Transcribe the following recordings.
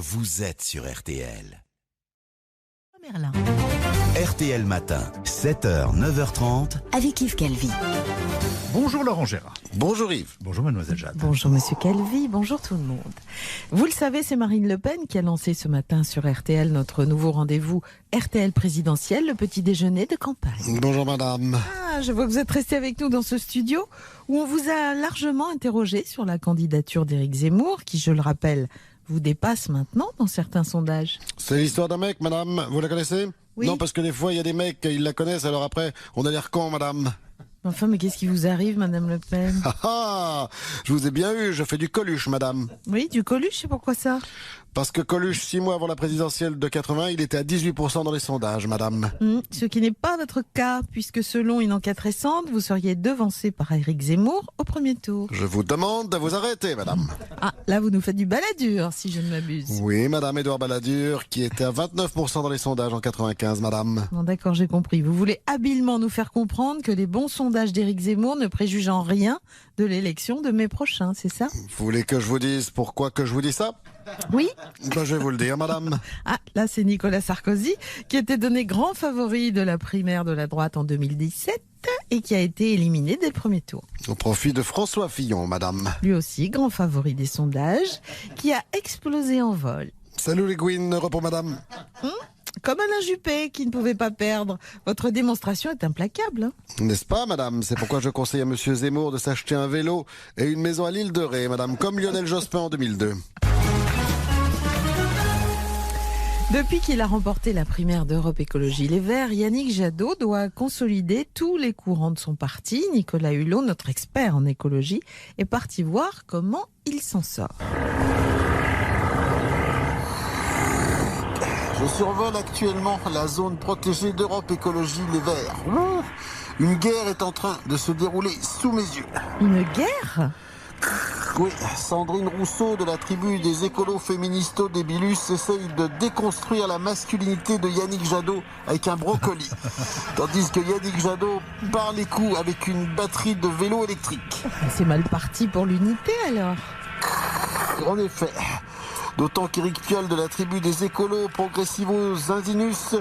vous êtes sur RTL. Merlin. RTL Matin, 7h, 9h30. Avec Yves Calvi. Bonjour Laurent Gérard. Bonjour Yves. Bonjour Mademoiselle Jade. Bonjour Monsieur Calvi, bonjour tout le monde. Vous le savez, c'est Marine Le Pen qui a lancé ce matin sur RTL notre nouveau rendez-vous RTL présidentiel, le petit déjeuner de campagne. Bonjour madame. Ah, je vois que vous êtes resté avec nous dans ce studio où on vous a largement interrogé sur la candidature d'Éric Zemmour, qui, je le rappelle, vous dépasse maintenant dans certains sondages. C'est l'histoire d'un mec, madame. Vous la connaissez? Oui. Non, parce que des fois, il y a des mecs, ils la connaissent, alors après, on a l'air con, madame. Enfin, mais qu'est-ce qui vous arrive, Madame Le Pen? Ah ah, je vous ai bien eu, je fais du Coluche, madame. Oui, du Coluche, et pourquoi ça? Parce que Coluche, 6 mois avant la présidentielle de 80, il était à 18% dans les sondages, madame. Ce qui n'est pas votre cas, puisque selon une enquête récente, vous seriez devancé par Éric Zemmour au premier tour. Je vous demande de vous arrêter, madame. Ah, là, vous nous faites du balladur, si je ne m'abuse. Oui, madame Édouard Balladur, qui était à 29% dans les sondages en 95, madame. Bon, d'accord, j'ai compris. Vous voulez habilement nous faire comprendre que les bons sondages d'Éric Zemmour ne préjugent en rien de l'élection de mai prochain, c'est ça? Vous voulez que je vous dise pourquoi que je vous dis ça? Oui. Ben, je vais vous le dire, madame. Ah, là, c'est Nicolas Sarkozy, qui était donné grand favori de la primaire de la droite en 2017 et qui a été éliminé dès le premier tour. Au profit de François Fillon, madame. Lui aussi, grand favori des sondages, qui a explosé en vol. Salut les Gwyn, repos madame. Comme Alain Juppé, qui ne pouvait pas perdre. Votre démonstration est implacable. Hein. N'est-ce pas, madame? C'est pourquoi je conseille à monsieur Zemmour de s'acheter un vélo et une maison à l'île de Ré, madame, comme Lionel Jospin en 2002. Depuis qu'il a remporté la primaire d'Europe Écologie Les Verts, Yannick Jadot doit consolider tous les courants de son parti. Nicolas Hulot, notre expert en écologie, est parti voir comment il s'en sort. Je survole actuellement la zone protégée d'Europe Écologie Les Verts. Une guerre est en train de se dérouler sous mes yeux. Une guerre ? Oui, Sandrine Rousseau de la tribu des écolos féministos débilus essaye de déconstruire la masculinité de Yannick Jadot avec un brocoli. Tandis que Yannick Jadot part les coups avec une batterie de vélo électrique. C'est mal parti pour l'unité alors. En effet, d'autant qu'Éric Piolle de la tribu des écolos progressivos Insinus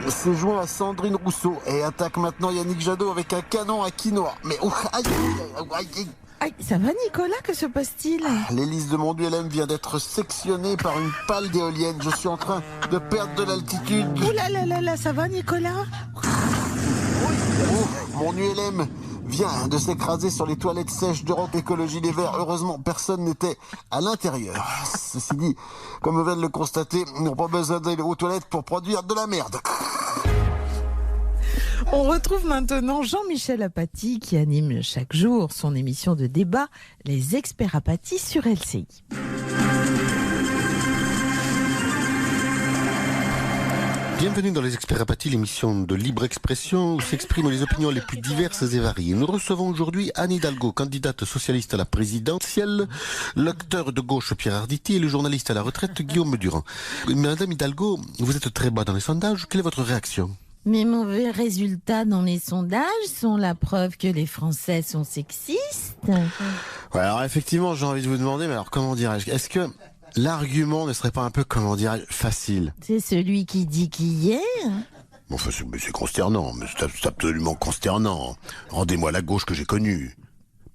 s'est joint à Sandrine Rousseau et attaque maintenant Yannick Jadot avec un canon à quinoa. Mais Aïe, ça va Nicolas, que se passe-t-il? l'hélice de mon ULM vient d'être sectionnée par une pale d'éolienne. Je suis en train de perdre de l'altitude. Ouh là là là là, ça va Nicolas? Mon ULM vient de s'écraser sur les toilettes sèches d'Europe Écologie Les Verts. Heureusement, personne n'était à l'intérieur. Ceci dit, comme vous venez de le constater, nous n'avons pas besoin d'aller aux toilettes pour produire de la merde. On retrouve maintenant Jean-Michel Apathy qui anime chaque jour son émission de débat, Les Experts Apathy sur LCI. Bienvenue dans les Experts Apathy, l'émission de libre expression où s'expriment les opinions les plus diverses et variées. Nous recevons aujourd'hui Anne Hidalgo, candidate socialiste à la présidentielle, l'acteur de gauche Pierre Arditi et le journaliste à la retraite Guillaume Durand. Madame Hidalgo, vous êtes très bas dans les sondages, quelle est votre réaction? Mes mauvais résultats dans les sondages sont la preuve que les Français sont sexistes. Ouais, alors effectivement, j'ai envie de vous demander, mais alors comment dirais-je, est-ce que l'argument ne serait pas un peu, comment dirais-je, facile? C'est celui qui dit qui est. Bon, enfin, c'est consternant, mais c'est absolument consternant. Rendez-moi la gauche que j'ai connue.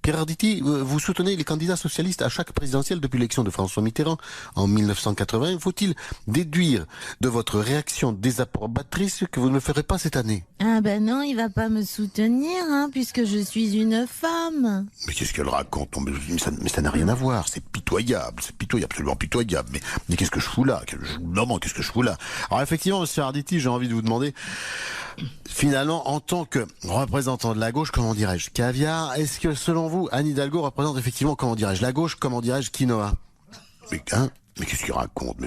Pierre Arditi, vous soutenez les candidats socialistes à chaque présidentielle depuis l'élection de François Mitterrand en 1980. Faut-il déduire de votre réaction désapprobatrice que vous ne le ferez pas cette année? Ah ben non, il va pas me soutenir, hein, puisque je suis une femme. Mais qu'est-ce qu'elle raconte? Mais ça n'a rien à voir, c'est pitoyable, absolument pitoyable. Mais qu'est-ce que je fous là? Qu'est-ce que je fous là? Alors effectivement, monsieur Arditi, j'ai envie de vous demander, finalement, en tant que représentant de la gauche, comment dirais-je, caviar, est-ce que selon vous, Anne Hidalgo représente effectivement, comment dirais-je, la gauche, comment dirais-je, quinoa? Mais qu'est-ce qu'il raconte?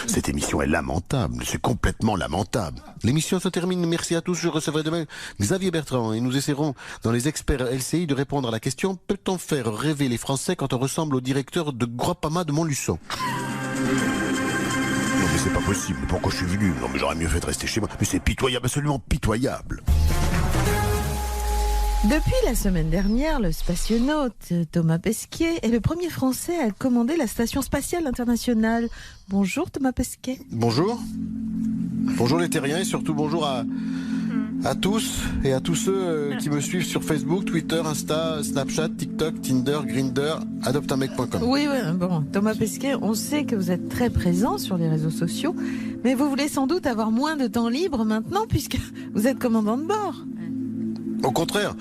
Cette émission est lamentable, c'est complètement lamentable. L'émission se termine, merci à tous, je recevrai demain Xavier Bertrand et nous essaierons, dans les experts LCI, de répondre à la question: peut-on faire rêver les Français quand on ressemble au directeur de Groupama de Montluçon? Non mais c'est pas possible, pourquoi je suis venu? Non mais j'aurais mieux fait de rester chez moi. Mais c'est pitoyable, absolument pitoyable. Depuis la semaine dernière, le spationaute Thomas Pesquet est le premier Français à commander la Station spatiale internationale. Bonjour Thomas Pesquet. Bonjour. Bonjour les terriens et surtout bonjour à tous et à tous ceux qui me suivent sur Facebook, Twitter, Insta, Snapchat, TikTok, Tinder, Grindr, adopteunmec.com. Oui, bon, Thomas Pesquet, on sait que vous êtes très présent sur les réseaux sociaux, mais vous voulez sans doute avoir moins de temps libre maintenant puisque vous êtes commandant de bord. Au contraire,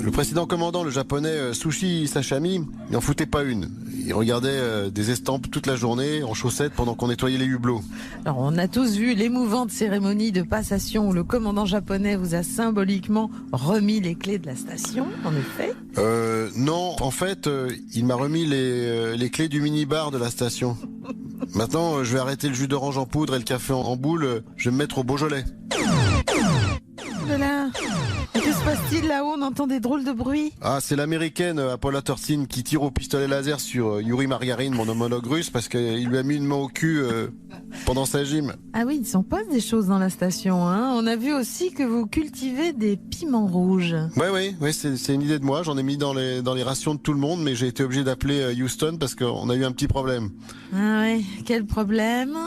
le précédent commandant, le japonais Sushi Sashami, il n'en foutait pas une. Il regardait des estampes toute la journée en chaussettes pendant qu'on nettoyait les hublots. Alors, on a tous vu l'émouvante cérémonie de passation où le commandant japonais vous a symboliquement remis les clés de la station, en effet. Non, en fait, il m'a remis les clés du mini-bar de la station. Maintenant, je vais arrêter le jus d'orange en poudre et le café en boule, je vais me mettre au Beaujolais. Voilà. Que se passe-t-il là-haut? On entend des drôles de bruits. Ah, c'est l'américaine Apollo 13 qui tire au pistolet laser sur Yuri Margarin, mon homologue russe, parce qu'il lui a mis une main au cul pendant sa gym. Ah oui, il s'en passe des choses dans la station, hein. On a vu aussi que vous cultivez des piments rouges. Oui, c'est une idée de moi. J'en ai mis dans les rations de tout le monde, mais j'ai été obligé d'appeler Houston parce qu'on a eu un petit problème. Ah ouais, quel problème?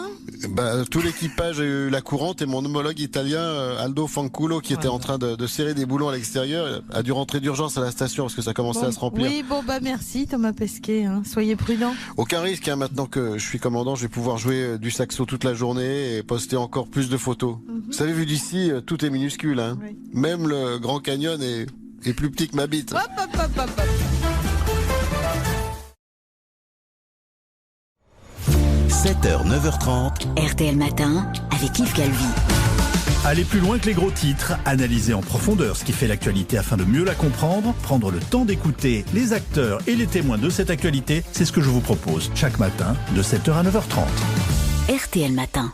Tout l'équipage a eu la courante et mon homologue italien Aldo Fanculo, qui était en train de serrer des boulons à l'extérieur, a dû rentrer d'urgence à la station parce que ça commençait à se remplir. Oui, merci Thomas Pesquet, hein. Soyez prudent. Aucun risque, hein. Maintenant que je suis commandant, je vais pouvoir jouer du saxo toute la journée et poster encore plus de photos. Vous savez, vu d'ici, tout est minuscule, hein. Oui. Même le Grand Canyon est plus petit que ma bite. Hop. 7h, 9h30. RTL Matin, avec Yves Calvi. Aller plus loin que les gros titres, analyser en profondeur ce qui fait l'actualité afin de mieux la comprendre, prendre le temps d'écouter les acteurs et les témoins de cette actualité, c'est ce que je vous propose chaque matin de 7h à 9h30. RTL Matin.